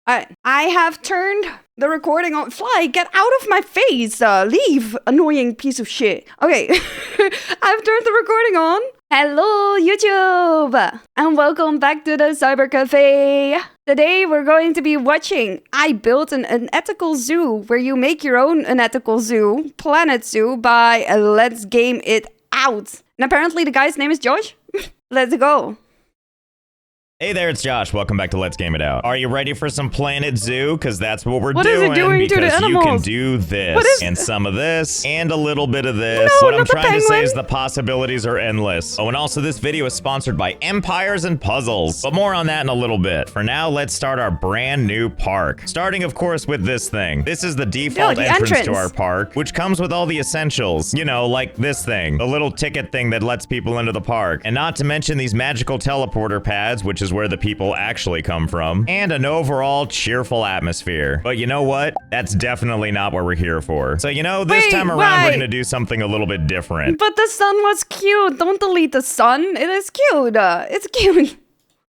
I have turned the recording on. Fly, get out of my face. Leave, annoying piece of shit. Okay, I've turned the recording on. Hello, YouTube, and welcome back to the Cyber Cafe. Today we're going to be watching I built an unethical zoo where you make your own unethical zoo, Planet Zoo, by Let's Game It Out. And apparently the guy's name is Josh. Let's go. Hey there, it's Josh. Welcome back to Let's Game It Out. Are you ready for some Planet Zoo? Because that's what we're doing. What is it doing to the because animals? you can do this, and some of this, and a little bit of this. No, what I'm not the trying to say penguin. is the possibilities are endless. Oh, and also this video is sponsored by Empires and Puzzles. But more on that in a little bit. For now, let's start our brand new park. Starting, of course, with this thing. This is the default entrance to our park, which comes with all the essentials. You know, like this thing. The little ticket thing that lets people into the park. And not to mention these magical teleporter pads, which is where the people actually come from, and an overall cheerful atmosphere. But you know what? That's definitely not what we're here for. So, you know, this time around, we're gonna do something a little bit different. But the sun was cute. Don't delete the sun. It is cute. It's cute.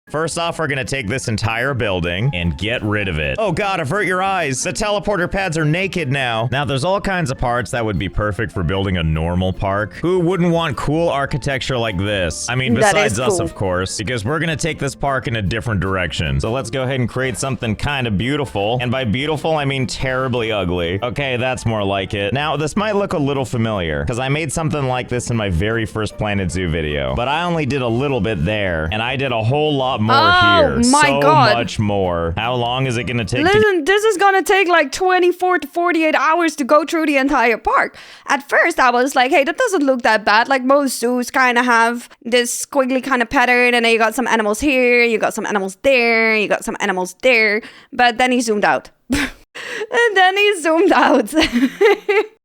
First off, we're gonna take this entire building and get rid of it. Oh god, avert your eyes. The teleporter pads are naked now. Now, there's all kinds of parts that would be perfect for building a normal park. Who wouldn't want cool architecture like this? I mean, besides us, of course, because we're gonna take this park in a different direction. So let's go ahead and create something kind of beautiful. And by beautiful, I mean terribly ugly. Okay, that's more like it. Now, this might look a little familiar, because I made something like this in my very first Planet Zoo video. But I only did a little bit there, and I did a whole lot more here. My so God. much more. How long is it gonna take? Listen, this is gonna take like 24 to 48 hours to go through the entire park. At first, I was like, hey, that doesn't look that bad. Like most zoos kind of have this squiggly kind of pattern, and then you got some animals here, you got some animals there, you got some animals there. But then he zoomed out. And then he zoomed out.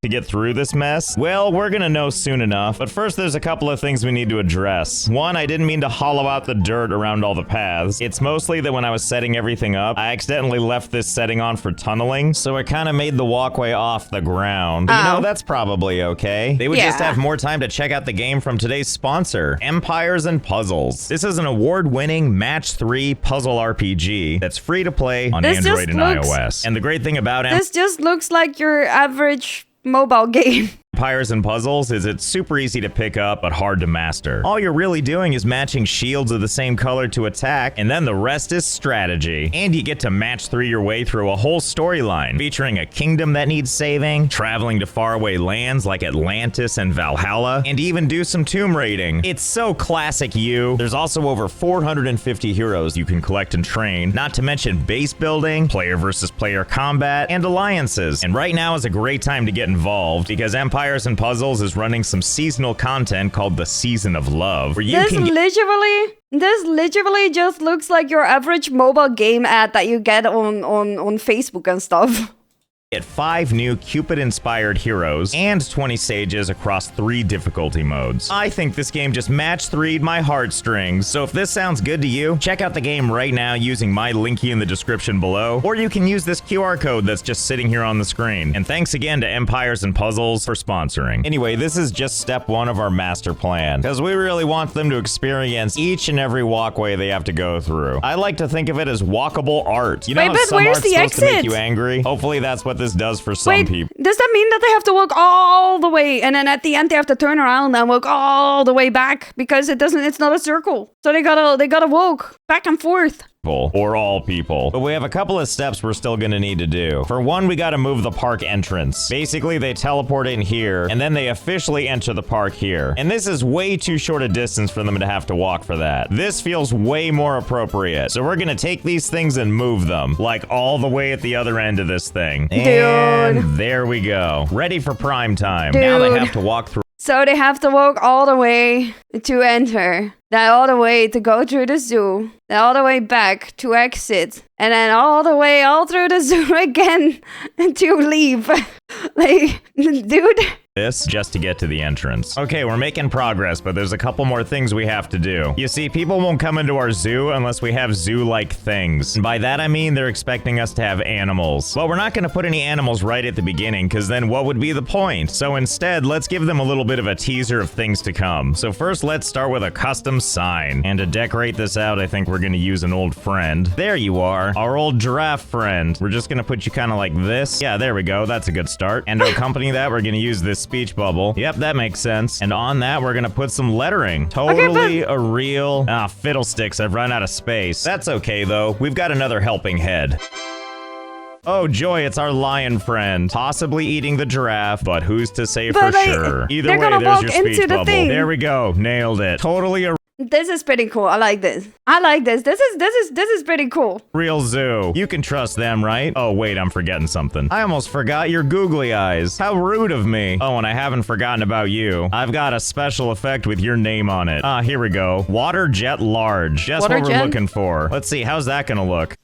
to get through this mess? Well, we're gonna know soon enough, but first there's a couple of things we need to address. One, I didn't mean to hollow out the dirt around all the paths. It's mostly that when I was setting everything up, I accidentally left this setting on for tunneling, so it kind of made the walkway off the ground. But, you know, that's probably okay. They would just have more time to check out the game from today's sponsor, Empires and Puzzles. This is an award-winning Match 3 puzzle RPG that's free to play on Android and iOS. And the great thing about this just looks like your average mobile game. Empires and Puzzles is it's super easy to pick up, but hard to master. All you're really doing is matching shields of the same color to attack, and then the rest is strategy. And you get to match 3 your way through a whole storyline, featuring a kingdom that needs saving, traveling to faraway lands like Atlantis and Valhalla, and even do some tomb raiding. It's so classic you. There's also over 450 heroes you can collect and train, not to mention base building, player versus player combat, and alliances. And right now is a great time to get involved, because Empires and Puzzles is running some seasonal content called the Season of Love, where you This literally just looks like your average mobile game ad that you get on Facebook and stuff. Get 5 new Cupid-inspired heroes and 20 stages across 3 difficulty modes. I think this game just match 3'd my heartstrings, so if this sounds good to you, check out the game right now using my linky in the description below, or you can use this QR code that's just sitting here on the screen. And thanks again to Empires and Puzzles for sponsoring. Anyway, this is just step 1 of our master plan, because we really want them to experience each and every walkway they have to go through. I like to think of it as walkable art. You know how some art's supposed to make you angry? Hopefully that's what this does for some people. Does that mean that they have to walk all the way and then at the end they have to turn around and walk all the way back because it's not a circle, so they gotta walk back and forth? Or all people. But we have a couple of steps we're still gonna need to do. For one, we gotta move the park entrance. Basically, they teleport in here, and then they officially enter the park here. And this is way too short a distance for them to have to walk for that. This feels way more appropriate. So we're gonna take these things and move them, like all the way at the other end of this thing. And there we go. Ready for prime time. Now they have to walk through. So they have to walk all the way to enter, then all the way to go through the zoo, then all the way back to exit, and then all the way all through the zoo again to leave. Like, dude, this just to get to the entrance. Okay, we're making progress, but there's a couple more things we have to do. You see, people won't come into our zoo unless we have zoo-like things. And by that I mean they're expecting us to have animals. But we're not going to put any animals right at the beginning, because then what would be the point? So instead, let's give them a little bit of a teaser of things to come. So first, let's start with a custom sign. And to decorate this out, I think we're going to use an old friend. There you are, our old giraffe friend. We're just going to put you kind of like this. Yeah, there we go. That's a good start. And to accompany that, we're going to use this speech bubble. Yep, that makes sense. And on that, we're gonna put some lettering. Totally a real... fiddlesticks, I've run out of space. That's okay, though. We've got another helping head. Oh, joy, it's our lion friend. Possibly eating the giraffe, but who's to say for sure? Either way, there's your speech bubble. There we go. Nailed it. Totally a... This is pretty cool. I like this. I like this. This is pretty cool. Real zoo. You can trust them, right? Oh, wait, I'm forgetting something. I almost forgot your googly eyes. How rude of me. Oh, and I haven't forgotten about you. I've got a special effect with your name on it. Here we go. Water jet large. Just what we're looking for. Let's see, how's that gonna look?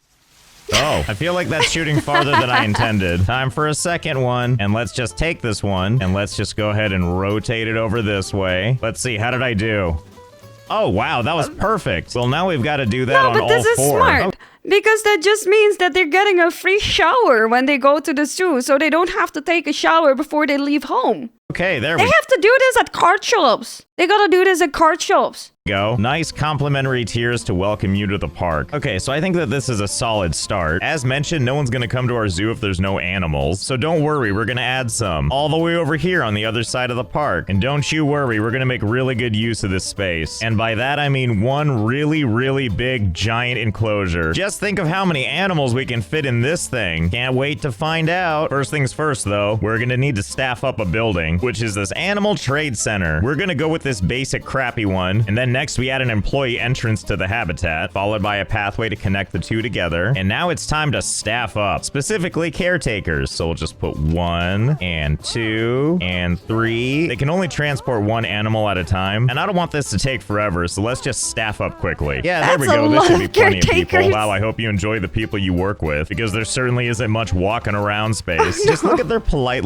Oh, I feel like that's shooting farther than I intended. Time for a second one. And let's just take this one, and let's just go ahead and rotate it over this way. Let's see, how did I do? Oh, wow, that was perfect. Well, now we've got to do that on all four. No, but this is smart. Because that just means that they're getting a free shower when they go to the zoo, so they don't have to take a shower before they leave home. Okay, there we go. They have to do this at card shops. They gotta do this at card shops. Go. Nice complimentary tiers to welcome you to the park. Okay, so I think that this is a solid start. As mentioned, no one's gonna come to our zoo if there's no animals, so don't worry, we're gonna add some. All the way over here on the other side of the park. And don't you worry, we're gonna make really good use of this space. And by that I mean one really, really big, giant enclosure. Just think of how many animals we can fit in this thing. Can't wait to find out. First things first, though, we're gonna need to staff up a building, which is this animal trade center. We're gonna go with this basic crappy one, and then next we add an employee entrance to the habitat, followed by a pathway to connect the two together. And now it's time to staff up, specifically caretakers. So we'll just put 1 and 2 and 3. They can only transport one animal at a time, and I don't want this to take forever, so let's just staff up quickly. Yeah, there we go. This should be plenty of people. Wow, I hope you enjoy the people you work with, because there certainly isn't much walking around space. Just look at their polite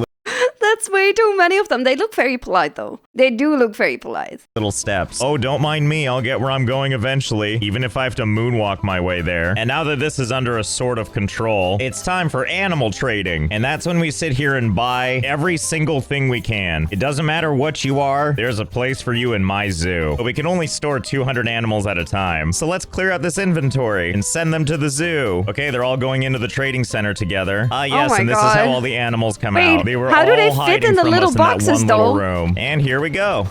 That's way too many of them. They look very polite, though. They do look very polite. Little steps. Oh, don't mind me. I'll get where I'm going eventually, even if I have to moonwalk my way there. And now that this is under a sort of control, it's time for animal trading. And that's when we sit here and buy every single thing we can. It doesn't matter what you are, there's a place for you in my zoo. But we can only store 200 animals at a time. So let's clear out this inventory and send them to the zoo. Okay, they're all going into the trading center together. Yes, and this is how all the animals come out. They were all fit in the little boxes, though. Room. And here we go.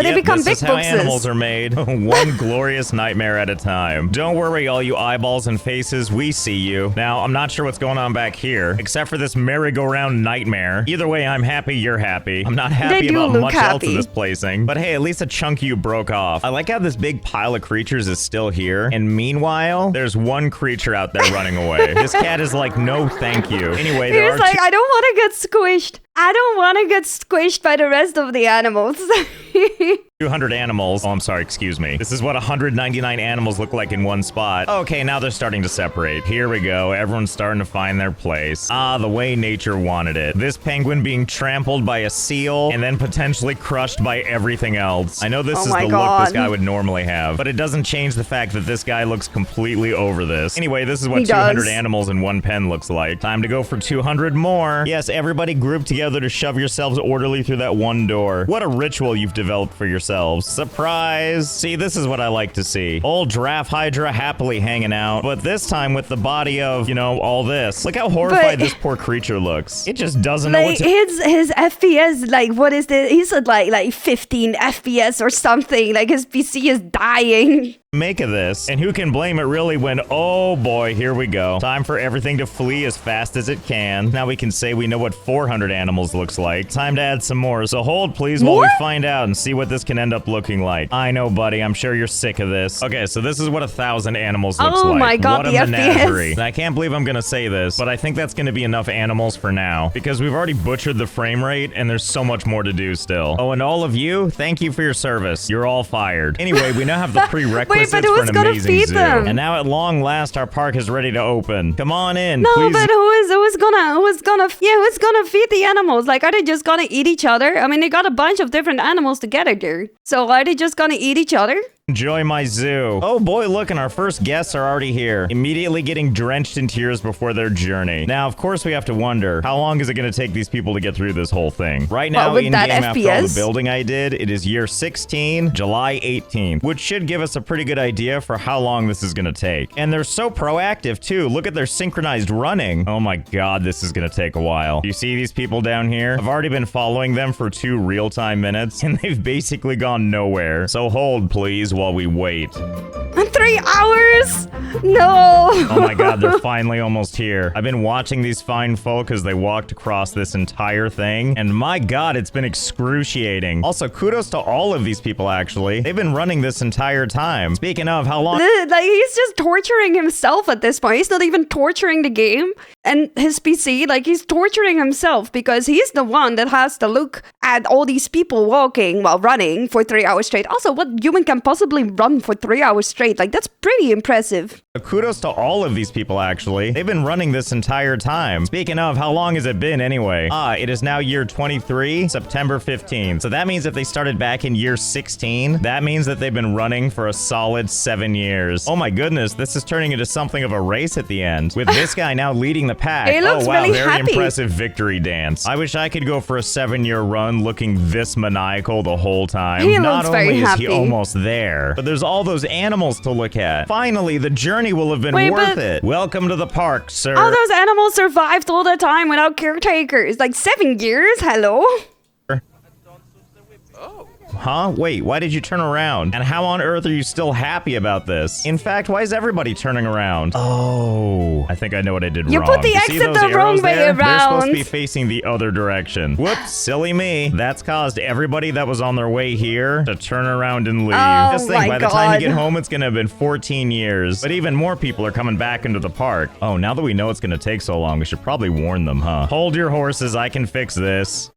They become big boxes. This is how animals are made. One glorious nightmare at a time. Don't worry, all you eyeballs and faces, we see you. Now, I'm not sure what's going on back here, except for this merry-go-round nightmare. Either way, I'm happy you're happy. I'm not happy about much else in this placing, but hey, at least a chunk of you broke off. I like how this big pile of creatures is still here, and meanwhile, there's one creature out there running away. This cat is like, no thank you. Anyway, there are I don't want to get squished. I don't want to get squished by the rest of the animals. 200 animals. Oh, I'm sorry, excuse me. This is what 199 animals look like in one spot. Okay, now they're starting to separate. Here we go. Everyone's starting to find their place. The way nature wanted it. This penguin being trampled by a seal and then potentially crushed by everything else. I know this is the look this guy would normally have, but it doesn't change the fact that this guy looks completely over this. Anyway, this is what 200 animals in one pen looks like. Time to go for 200 more. Yes, everybody group together to shove yourselves orderly through that one door. What a ritual you've developed for yourselves. Surprise! See, this is what I like to see. Old Giraffe Hydra happily hanging out, but this time with the body of, you know, all this. Look how horrified this poor creature looks. It just doesn't know what to... His FPS, like, what is this? He's at like 15 FPS or something. Like, his PC is dying. Make of this, and who can blame it really when, oh boy, here we go. Time for everything to flee as fast as it can. Now we can say we know what 400 animals looks like. Time to add some more, so hold please while we find out and see what this can end up looking like. I know, buddy, I'm sure you're sick of this. Okay, so this is what 1,000 animals looks like. Oh my god, what a menagerie. I can't believe I'm gonna say this, but I think that's gonna be enough animals for now, because we've already butchered the frame rate, and there's so much more to do still. Oh, and all of you, thank you for your service. You're all fired. Anyway, we now have the prerequisite this but is for who's an gonna amazing feed zoo. them? And now at long last, our park is ready to open. Come on in, No, please. but who's gonna feed the animals? Like, are they just gonna eat each other? I mean, they got a bunch of different animals together there. So are they just gonna eat each other? Enjoy my zoo. Oh boy, look, and our first guests are already here, immediately getting drenched in tears before their journey. Now, of course, we have to wonder, how long is it going to take these people to get through this whole thing? Right now, with in that game, after all the FPS? building I did, it is year 16, July 18th, which should give us a pretty good idea for how long this is going to take. And they're so proactive, too. Look at their synchronized running. Oh my god, this is going to take a while. You see these people down here? I've already been following them for 2 real-time minutes, and they've basically gone nowhere. So hold, please, while we wait. 3 hours? No. Oh my god, they're finally almost here. I've been watching these fine folk as they walked across this entire thing, and my god, it's been excruciating. Also, kudos to all of these people, actually. They've been running this entire time. Speaking of, how long... Like, he's just torturing himself at this point. He's not even torturing the game and his PC. Like, he's torturing himself because he's the one that has to look at all these people walking while running for 3 hours straight. Also, what human can possibly run for 3 hours straight? Like, that's pretty impressive. Kudos to all of these people, actually. They've been running this entire time. Speaking of, how long has it been anyway? It is now year 23, September 15th. So that means if they started back in year 16, that means that they've been running for a solid 7 years. Oh my goodness, this is turning into something of a race at the end. With this guy now leading the pack. He looks oh wow, really very happy. impressive victory dance. I wish I could go for a 7-year run looking this maniacal the whole time. He Not looks very only is happy. he almost there, but there's all those animals to look at. Finally, the journey will have been Wait, worth but- it. Welcome to the park, sir. All those animals survived all the time without caretakers. Like 7 years? Hello? Huh? Wait, why did you turn around? And how on earth are you still happy about this? In fact, why is everybody turning around? Oh, I think I know what I did You wrong. put the You see exit those the wrong arrows way there? They're supposed to around. be facing the other direction. Whoops, silly me. That's caused everybody that was on their way here to turn around and leave. Oh Just think, my by the time you God. get home, it's gonna have been 14 years. But even more people are coming back into the park. Oh, now that we know it's gonna take so long, we should probably warn them, huh? Hold your horses, I can fix this.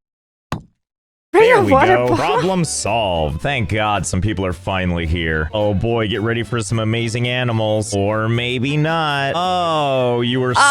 There we water go. bottle. Problem solved. Thank God some people are finally here. Oh boy, get ready for some amazing animals. Or maybe not. Oh, you were so close.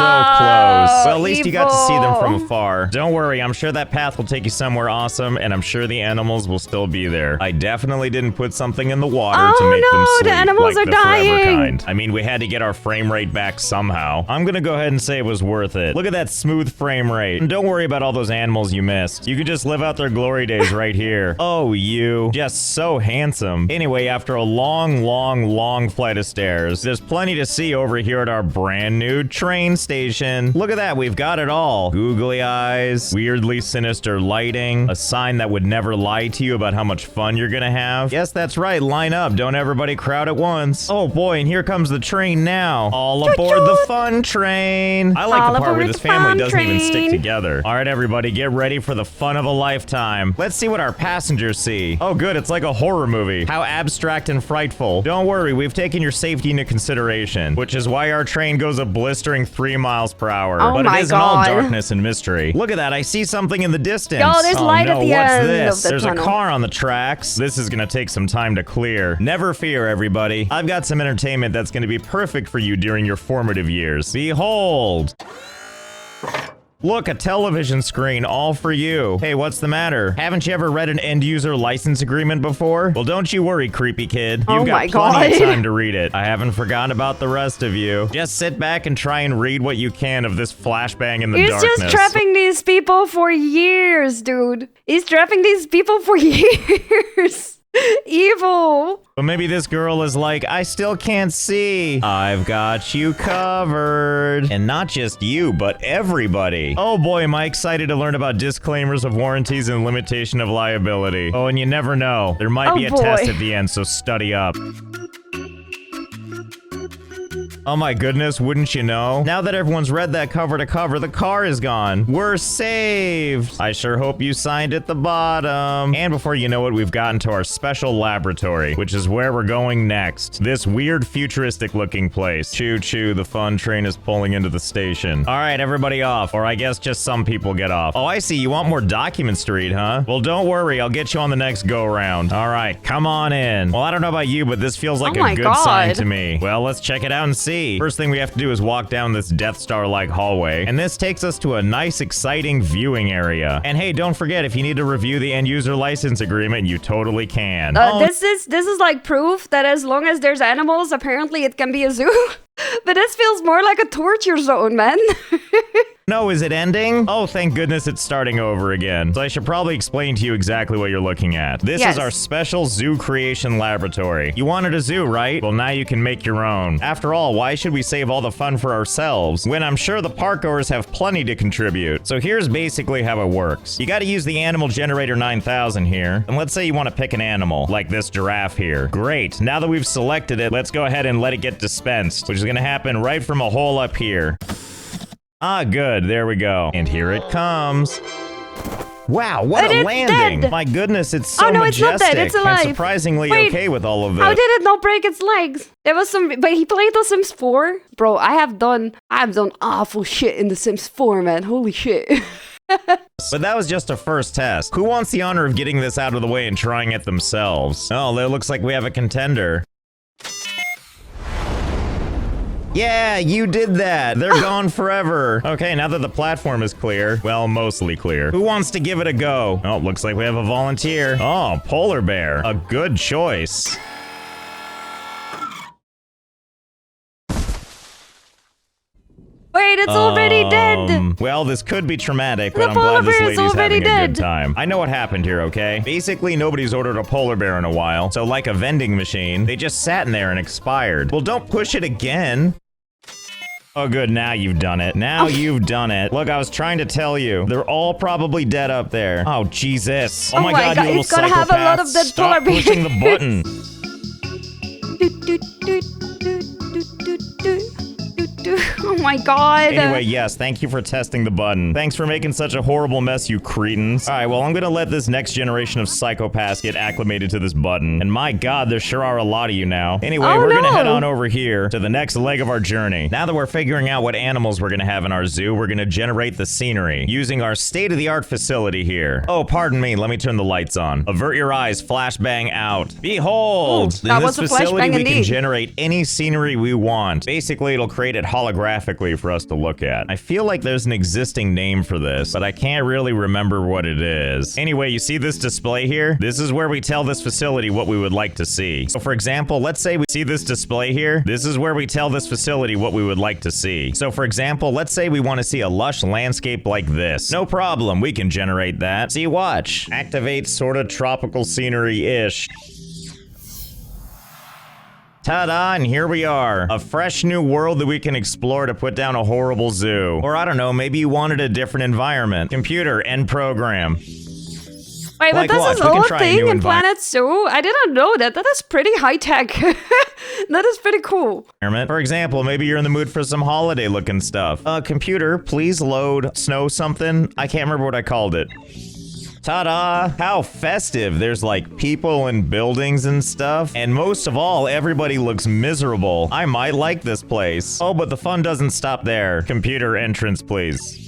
Well, at least you got to see them from evil. afar. Don't worry, I'm sure that path will take you somewhere awesome, and I'm sure the animals will still be there. I definitely didn't put something in the water to Oh, make them no, sleep the animals like are the forever dying. kind. I mean, we had to get our frame rate back somehow. I'm gonna go ahead and say it was worth it. Look at that smooth frame rate. And don't worry about all those animals you missed. You can just live out their glory days right here. Oh, you. Just so handsome. Anyway, after a long flight of stairs, there's plenty to see over here at our brand new train station. Look at that, we've got it all. Googly eyes, weirdly sinister lighting, a sign that would never lie to you about how much fun you're gonna have. Yes, that's right, line up, don't everybody crowd at once. Oh boy, and here comes the train now. All aboard the fun train. I like All the part where aboard this the family fun doesn't even stick train. together. All right, everybody, get ready for the fun of a lifetime. Let's see what our passengers see. Oh good, it's like a horror movie. How abstract and frightful. Don't worry, we've taken your safety into consideration, which is why our train goes a blistering 3 miles per hour. Oh But my it isn't all God. darkness and mystery. Look at that, I see something in the distance. Yo, there's oh light no, at the what's end this? of the There's tunnel. a car on the tracks. This is gonna take some time to clear. Never fear, everybody. I've got some entertainment that's gonna be perfect for you during your formative years. Behold! Look, a television screen all for you. Hey, what's the matter? Haven't you ever read an end-user license agreement before? Well, don't you worry, creepy kid. Oh You've got my plenty of God. time to read it. I haven't forgotten about the rest of you. Just sit back and try and read what you can of this flashbang in the He's darkness. just trapping these people for years, dude. He's trapping these people for years. Evil. But maybe this girl is like, I still can't see. I've got you covered. And not just you, but everybody. Oh boy, am I excited to learn about disclaimers of warranties and limitation of liability. Oh, and you never know. There might Oh, be a boy. test at the end, so study up. Oh my goodness, wouldn't you know? Now that everyone's read that cover to cover, the car is gone. We're saved. I sure hope you signed at the bottom. And before you know it, we've gotten to our special laboratory, which is where we're going next. This weird futuristic looking place. Choo choo, the fun train is pulling into the station. All right, everybody off. Or I guess just some people get off. Oh, I see. You want more documents to read, huh? Well, don't worry. I'll get you on the next go round. All right, come on in. Well, I don't know about you, but this feels like a good sign to me. Well, let's check it out and see. First thing we have to do is walk down this Death Star-like hallway, and this takes us to a nice, exciting viewing area. And hey, don't forget, if you need to review the end user license agreement, you totally can. This is like proof that as long as there's animals, apparently it can be a zoo. But this feels more like a torture zone, man. No, is it ending? Oh, thank goodness it's starting over again. So I should probably explain to you exactly what you're looking at. This is our special zoo creation laboratory. You wanted a zoo, right? Well, now you can make your own. After all, why should we save all the fun for ourselves when I'm sure the parkgoers have plenty to contribute? So here's basically how it works. You gotta use the Animal Generator 9000 here. And let's say you want to pick an animal, like this giraffe here. Great. Now that we've selected it, let's go ahead and let it get dispensed, which is gonna happen right from a hole up here. Ah, good. There we go. And here it comes. Wow, what a landing! Dead. My goodness, it's so majestic. Oh no, it's not dead. It's alive. And surprisingly okay with all of this. How did it not break its legs? There was some, but he played The Sims 4. Bro, I've done awful shit in The Sims 4, man. Holy shit. But that was just a first test. Who wants the honor of getting this out of the way and trying it themselves? Oh, it looks like we have a contender. Yeah, you did that. They're gone forever. Okay, now that the platform is clear, well, mostly clear. Who wants to give it a go? Oh, looks like we have a volunteer. Oh, polar bear. A good choice. Wait, it's already dead! Well, this could be traumatic, but I'm glad this lady's having a good time. I know what happened here, okay? Basically, nobody's ordered a polar bear in a while, so like a vending machine, they just sat in there and expired. Well, don't push it again! Oh good, now you've done it. Now you've done it. Look, I was trying to tell you. They're all probably dead up there. Oh, Jesus. Oh my god, you little psychopath. Have a lot of dead Stop pushing the button. Oh my god. Anyway, yes, thank you for testing the button. Thanks for making such a horrible mess, you cretins. Alright, well, I'm gonna let this next generation of psychopaths get acclimated to this button. And my god, there sure are a lot of you now. Anyway, we're gonna head on over here to the next leg of our journey. Now that we're figuring out what animals we're gonna have in our zoo, we're gonna generate the scenery using our state-of-the-art facility here. Oh, pardon me, let me turn the lights on. Avert your eyes, flashbang out. Behold! In this facility, we can generate any scenery we want. Basically, it'll create it holographically for us to look at. I feel like there's an existing name for this, but I can't really remember what it is. Anyway, you see this display here? This is where we tell this facility what we would like to see. So for example, let's say we see this display here. This is where we tell this facility what we would like to see. So for example, let's say we want to see a lush landscape like this. No problem, we can generate that. See, watch. Activate sorta tropical scenery-ish. Ta-da, and here we are. A fresh new world that we can explore to put down a horrible zoo. Or I don't know, maybe you wanted a different environment. Computer, end program. Wait, but this is all a thing in Planet Zoo? I didn't know that. That is pretty high-tech. That is pretty cool. For example, maybe you're in the mood for some holiday-looking stuff. Computer, please load snow something. I can't remember what I called it. Ta-da! How festive. There's like people and buildings and stuff. And most of all, everybody looks miserable. I might like this place. Oh, but the fun doesn't stop there. Computer entrance, please.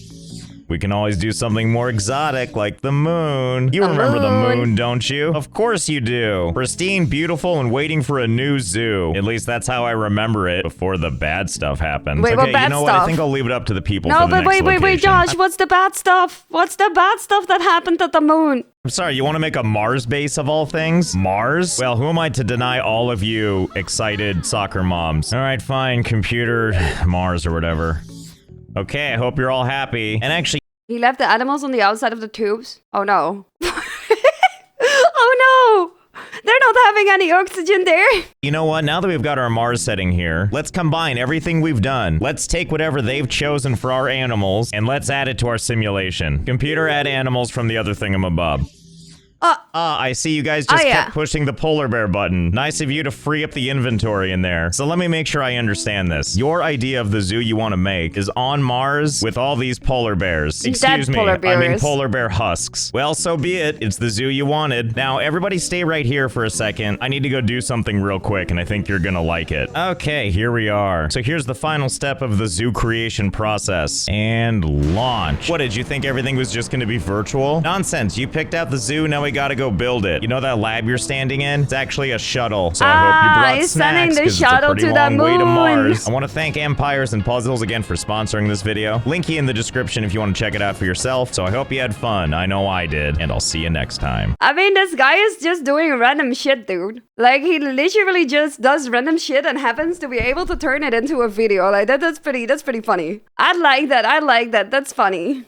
We can always do something more exotic, like the moon. You remember the moon, don't you? Of course you do. Pristine, beautiful, and waiting for a new zoo. At least that's how I remember it before the bad stuff happens. Wait, what bad you know stuff? what? I think I'll leave it up to the people for the next location. No, but wait, Josh, what's the bad stuff? What's the bad stuff that happened at the moon? I'm sorry, you want to make a Mars base of all things? Mars? Well, who am I to deny all of you excited soccer moms? All right, fine, computer, Mars or whatever. Okay, I hope you're all happy. And actually, he left the animals on the outside of the tubes? Oh no. Oh no! They're not having any oxygen there. You know what? Now that we've got our Mars setting here, let's combine everything we've done. Let's take whatever they've chosen for our animals, and let's add it to our simulation. Computer, add animals from the other thingamabob. I see you guys just yeah. kept pushing the polar bear button. Nice of you to free up the inventory in there. So let me make sure I understand this. Your idea of the zoo you want to make is on Mars with all these polar bears. Excuse me, polar I mean bears. polar bear husks. Well, so be it. It's the zoo you wanted. Now, everybody stay right here for a second. I need to go do something real quick, and I think you're gonna like it. Okay, here we are. So here's the final step of the zoo creation process. And launch. What, did you think everything was just gonna be virtual? Nonsense. You picked out the zoo, now we gotta go build it. You know that lab you're standing in? It's actually a shuttle. So I hope you brought he's snacks, sending the 'cause it's a shuttle pretty to the long way to moon. Mars. I want to thank Empires and Puzzles again for sponsoring this video. Linky in the description if you want to check it out for yourself. So I hope you had fun. I know I did. And I'll see you next time. I mean, this guy is just doing random shit, dude. Like, he literally just does random shit and happens to be able to turn it into a video. Like, that's pretty funny. I like that. That's funny.